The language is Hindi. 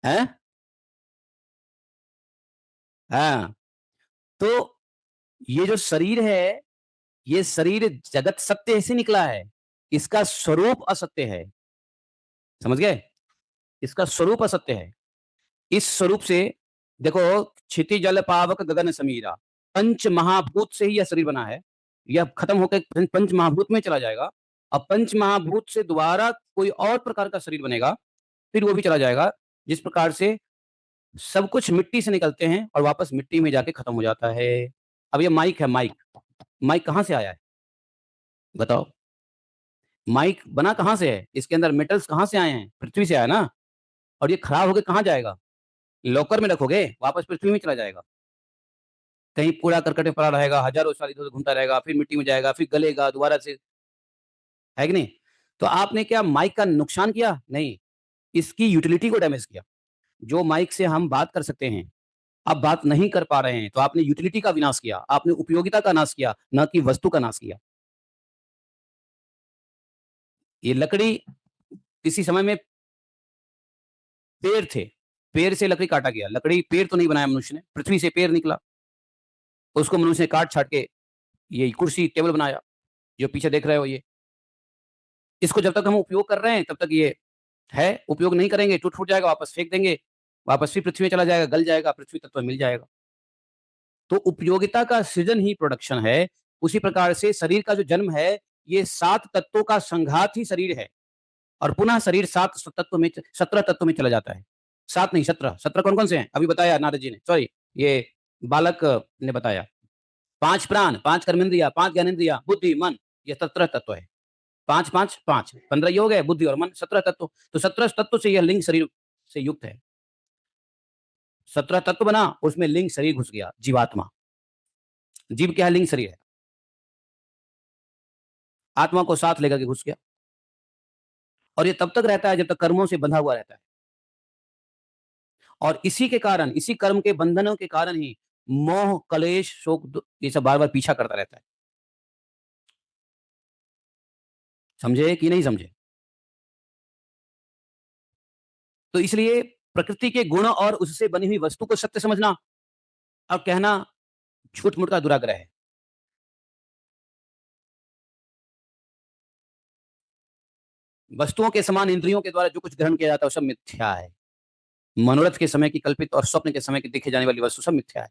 है। हाँ, तो ये जो शरीर है, ये शरीर जगत सत्य से निकला है, इसका स्वरूप असत्य है। समझ गए? इसका स्वरूप असत्य है। इस स्वरूप से देखो, क्षिति जल पावक गगन समीरा, पंच महाभूत से ही यह शरीर बना है। यह खत्म होकर पंच महाभूत में चला जाएगा। अब पंच महाभूत से दोबारा कोई और प्रकार का शरीर बनेगा, फिर वो भी चला जाएगा। जिस प्रकार से सब कुछ मिट्टी से निकलते हैं और वापस मिट्टी में जाके खत्म हो जाता है। अब ये माइक है, माइक। माइक कहाँ से आया है? बताओ। माइक बना कहाँ से है? इसके अंदर मेटल्स कहाँ से आए हैं? पृथ्वी से आया ना। और ये खराब होकर कहाँ जाएगा? लॉकर में रखोगे, वापस पृथ्वी में चला जाएगा। कहीं कूड़ा करकट में पड़ा रहेगा, हजारों साल इधर घूमता रहेगा, फिर मिट्टी में जाएगा, फिर गलेगा दोबारा से। है कि नहीं? तो आपने क्या माइक का नुकसान किया? नहीं, इसकी यूटिलिटी को डैमेज किया। जो माइक से हम बात कर सकते हैं, अब बात नहीं कर पा रहे हैं, तो आपने यूटिलिटी का विनाश किया, आपने उपयोगिता का नाश किया, न कि वस्तु का नाश किया। ये लकड़ी किसी समय में पेड़ थे, पेड़ से लकड़ी काटा गया। लकड़ी पेड़ तो नहीं बनाया मनुष्य ने, पृथ्वी से पेड़ निकला, उसको मनुष्य ने काट छाट के ये कुर्सी टेबल बनाया, जो पीछे देख रहे हो ये। इसको जब तक हम उपयोग कर रहे हैं तब तक ये है, उपयोग नहीं करेंगे टूट फूट जाएगा, वापस फेंक देंगे, वापस फिर पृथ्वी में चला जाएगा, गल जाएगा, पृथ्वी तत्व मिल जाएगा। तो उपयोगिता का सृजन ही प्रोडक्शन है। उसी प्रकार से शरीर का जो जन्म है, ये 7 तत्वों का संघात ही शरीर है, और पुनः शरीर 7 तत्व में 17 तत्व में चला जाता है। 7 नहीं, 17। 17 कौन कौन से हैं? अभी बताया नारद जी ने, सॉरी, ये बालक ने बताया। 5 प्राण, 5 कर्मेंद्रिया, 5 ज्ञानेंद्रिया, बुद्धि, मन, ये 17 तत्व है। 5 5 5 15 ये हो गए, बुद्धि और मन 17 तत्व। तो 17 तत्व से यह लिंग शरीर से युक्त है। 17 तत्व बना, उसमें लिंग शरीर घुस गया, जीवात्मा। जीव क्या है? लिंग शरीर है। आत्मा को साथ लेकर के घुस गया, और ये तब तक रहता है जब तक कर्मों से बंधा हुआ रहता है। और इसी के कारण, इसी कर्म के बंधनों के कारण ही मोह, कलेश, शोक, ये सब बार बार पीछा करता रहता है। समझे कि नहीं समझे? तो इसलिए प्रकृति के गुण और उससे बनी हुई वस्तु को सत्य समझना और कहना झूठ मूठ का दुराग्रह है। वस्तुओं के समान इंद्रियों के द्वारा जो कुछ ग्रहण किया जाता है वो सब मिथ्या है। मनोरथ के समय की कल्पित और स्वप्न के समय की देखी जाने वाली वस्तु सब मिथ्या है।